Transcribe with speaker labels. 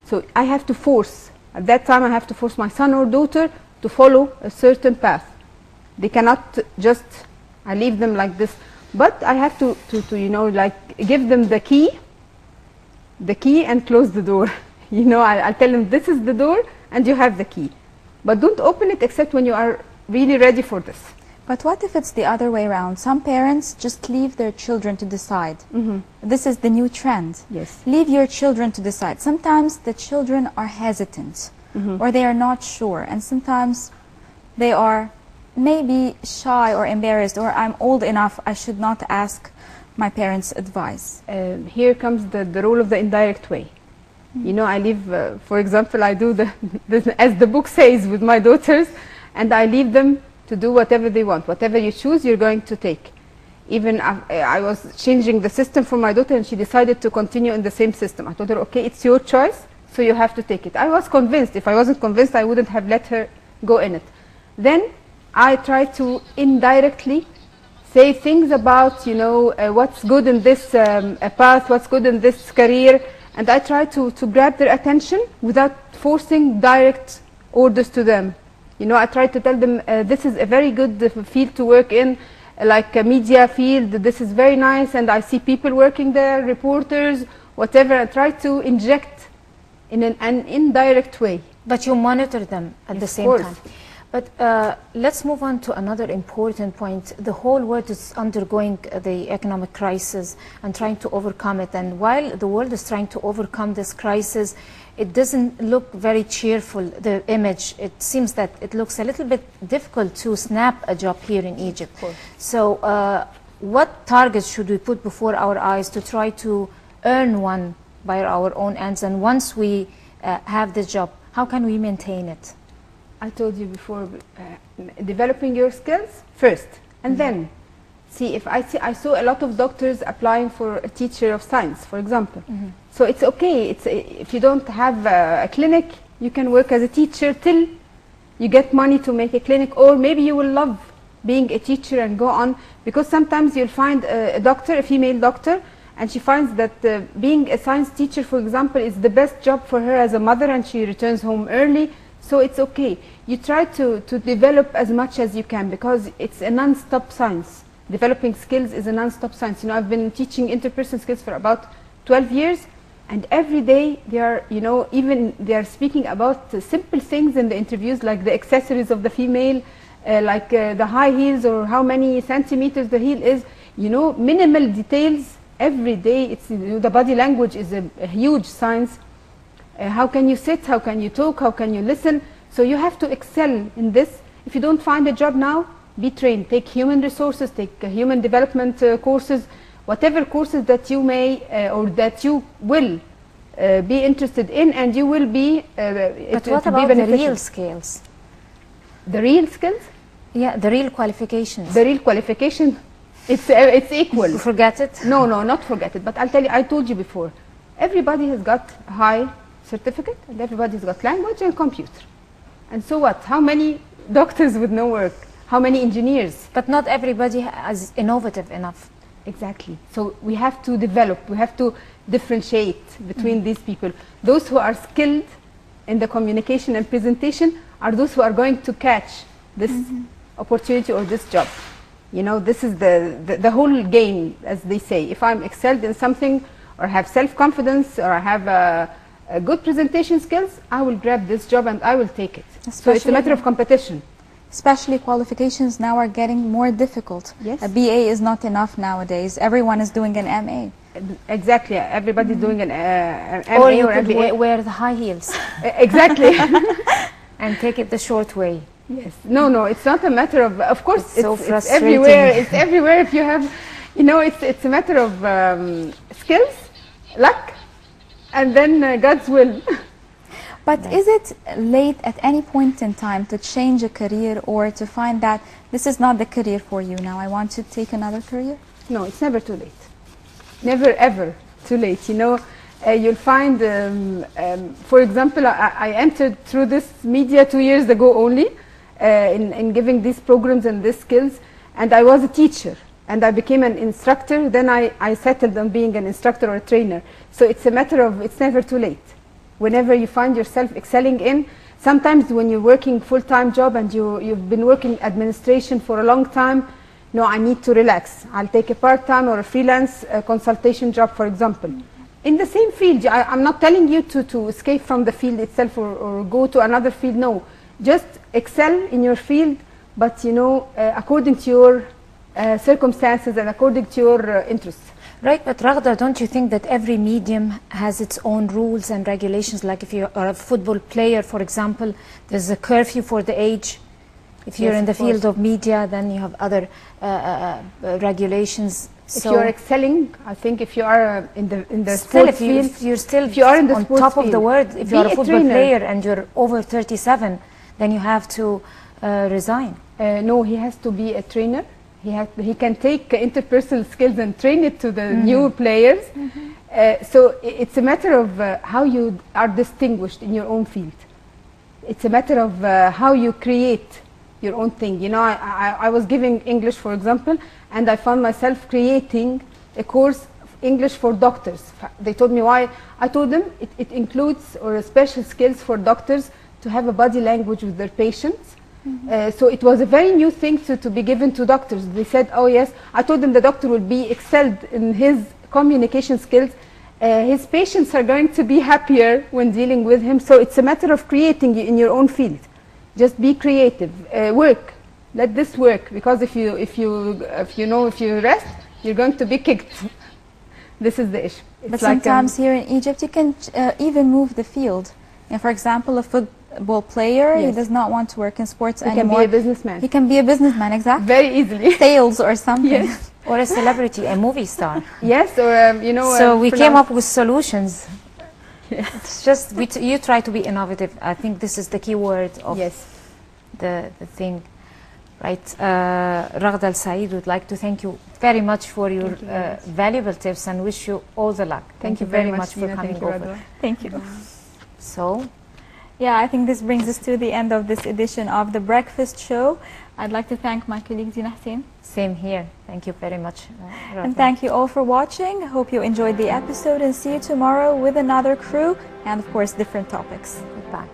Speaker 1: So I have to force, at that time I have to force my son or daughter to follow a certain path. They cannot just, I leave them like this, but I have to you know, like give them the key and close the door. You know, I'll tell them this is the door and you have the key. But don't open it except when you are really ready for this.
Speaker 2: But what if it's the other way around? Some parents just leave their children to decide. This is the new trend.
Speaker 1: Yes.
Speaker 2: Leave your children to decide. Sometimes the children are hesitant or they are not sure, and sometimes they are maybe shy or embarrassed, or I'm old enough, I should not ask my parents' advice.
Speaker 1: Here comes the role of the indirect way. You know, I leave, for example, I do as the book says with my daughters, and I leave them to do whatever they want. Whatever you choose, you're going to take. Even I was changing the system for my daughter and she decided to continue in the same system. I told her, okay, it's your choice, so you have to take it. I was convinced. If I wasn't convinced, I wouldn't have let her go in it. Then I tried to indirectly say things about, you know, what's good in this path, what's good in this career, and I try to grab their attention without forcing direct orders to them. You know, I try to tell them this is a very good field to work in, like a media field, this is very nice, and I see people working there, reporters, whatever. I try to inject in an indirect way.
Speaker 3: But you monitor them at the same time. But let's move on to another important point. The whole world is undergoing the economic crisis and trying to overcome it. And while the world is trying to overcome this crisis, it doesn't look very cheerful, the image. It seems that it looks a little bit difficult to snap a job here in Egypt. So what targets should we put before our eyes to try to earn one by our own ends? And once we have the job, how can we maintain it?
Speaker 1: I told you before, developing your skills first, and then see. If I saw a lot of doctors applying for a teacher of science, for example. So it's okay. If you don't have a clinic, you can work as a teacher till you get money to make a clinic, or maybe you will love being a teacher and go on. Because sometimes you'll find a doctor, a female doctor, and she finds that being a science teacher, for example, is the best job for her as a mother, and she returns home early. So it's okay. You try to develop as much as you can, because it's a non-stop science. Developing skills is a non-stop science. You know, I've been teaching interpersonal skills for about 12 years, and every day they are, you know, even they are speaking about simple things in the interviews, like the accessories of the female, like the high heels or how many centimeters the heel is. You know, minimal details every day. It's, you know, the body language is a huge science. How can you sit, how can you talk, how can you listen? So you have to excel in this. If you don't find a job now, be trained. Take human resources, take human development courses, whatever courses that you may or that you will be interested in, and you will be
Speaker 3: But what about the real skills?
Speaker 1: The real skills?
Speaker 3: Yeah, the real qualifications.
Speaker 1: The real qualification, it's equal.
Speaker 3: Forget it?
Speaker 1: No, not forget it. But I'll tell you, I told you before, everybody has got high certificate, and everybody's got language and computer. And so what? How many doctors with no work? How many engineers?
Speaker 3: But not everybody is innovative enough.
Speaker 1: Exactly. So we have to develop, we have to differentiate between these people. Those who are skilled in the communication and presentation are those who are going to catch this opportunity or this job. You know, this is the whole game, as they say. If I'm excelled in something, or have self-confidence, or I have a good presentation skills, I will grab this job and I will take it. So it's a matter of competition.
Speaker 2: Especially qualifications now are getting more difficult.
Speaker 1: Yes.
Speaker 2: A BA is not enough nowadays. Everyone is doing an MA.
Speaker 1: Exactly. Everybody's doing an MA
Speaker 3: or you
Speaker 1: or
Speaker 3: could
Speaker 1: MBA.
Speaker 3: wear the high heels.
Speaker 1: Exactly.
Speaker 3: And take it the short way.
Speaker 1: Yes. No, it's not a matter of course,
Speaker 3: it's so frustrating.
Speaker 1: everywhere. It's everywhere. If you have, you know, it's a matter of skills, luck, and then God's will.
Speaker 2: But is it late at any point in time to change a career, or to find that this is not the career for you now, I want to take another career?
Speaker 1: No, it's never too late. Never ever too late. You know, you'll find, for example, I entered through this media 2 years ago only, in giving these programs and these skills, and I was a teacher. And I became an instructor, then I settled on being an instructor or a trainer. So it's a matter of, it's never too late. whenever you find yourself excelling in. Sometimes when you're working full-time job and you've been working administration for a long time, no, I need to relax. I'll take a part-time or a freelance consultation job, for example. In the same field, I'm not telling you to escape from the field itself or go to another field, no. Just excel in your field, but you know, according to your circumstances and according to your interests.
Speaker 3: Right, but Raghda, don't you think that every medium has its own rules and regulations? Like if you are a football player, for example, there's a curfew for the age. If you're in the field of media, then you have other regulations.
Speaker 1: If you're excelling, I think if you are in the
Speaker 3: still,
Speaker 1: sports field,
Speaker 3: if
Speaker 1: you are in the
Speaker 3: on
Speaker 1: sports
Speaker 3: top
Speaker 1: field,
Speaker 3: of the world, if you're a football player and you're over 37, then you have to resign.
Speaker 1: No, he has to be a trainer. He can take interpersonal skills and train it to the new players. So it's a matter of how you are distinguished in your own field. It's a matter of how you create your own thing. You know, I was giving English, for example, and I found myself creating a course of English for doctors. They told me why. I told them it includes or special skills for doctors to have a body language with their patients. So it was a very new thing to be given to doctors. They said, oh yes. I told them the doctor will be excelled in his communication skills. His patients are going to be happier when dealing with him. So it's a matter of creating in your own field. Just be creative. Work. Let this work, because if you rest, you're going to be kicked. This is the issue. It's
Speaker 2: But
Speaker 1: like
Speaker 2: sometimes here in Egypt, you can even move the field. And for example, a football player, he does not want to work in sports anymore.
Speaker 1: He can be a businessman.
Speaker 2: He can be a businessman, exactly.
Speaker 1: Very easily.
Speaker 2: Sales or something.
Speaker 1: Yes.
Speaker 3: Or a celebrity, a movie star.
Speaker 1: Yes, or you know.
Speaker 3: So we came up with solutions. Yes. It's just you try to be innovative. I think this is the key word of the thing, right? Raghda ElSaeed would like to thank you very much for your valuable tips and wish you all the luck. Thank you very much for coming over.
Speaker 2: Thank you.
Speaker 3: So,
Speaker 2: yeah, I think this brings us to the end of this edition of The Breakfast Show. I'd like to thank my colleague Zina Hussein.
Speaker 3: Same here. Thank you very much.
Speaker 2: And thank you all for watching. Hope you enjoyed the episode and see you tomorrow with another crew and, of course, different topics.
Speaker 3: Goodbye.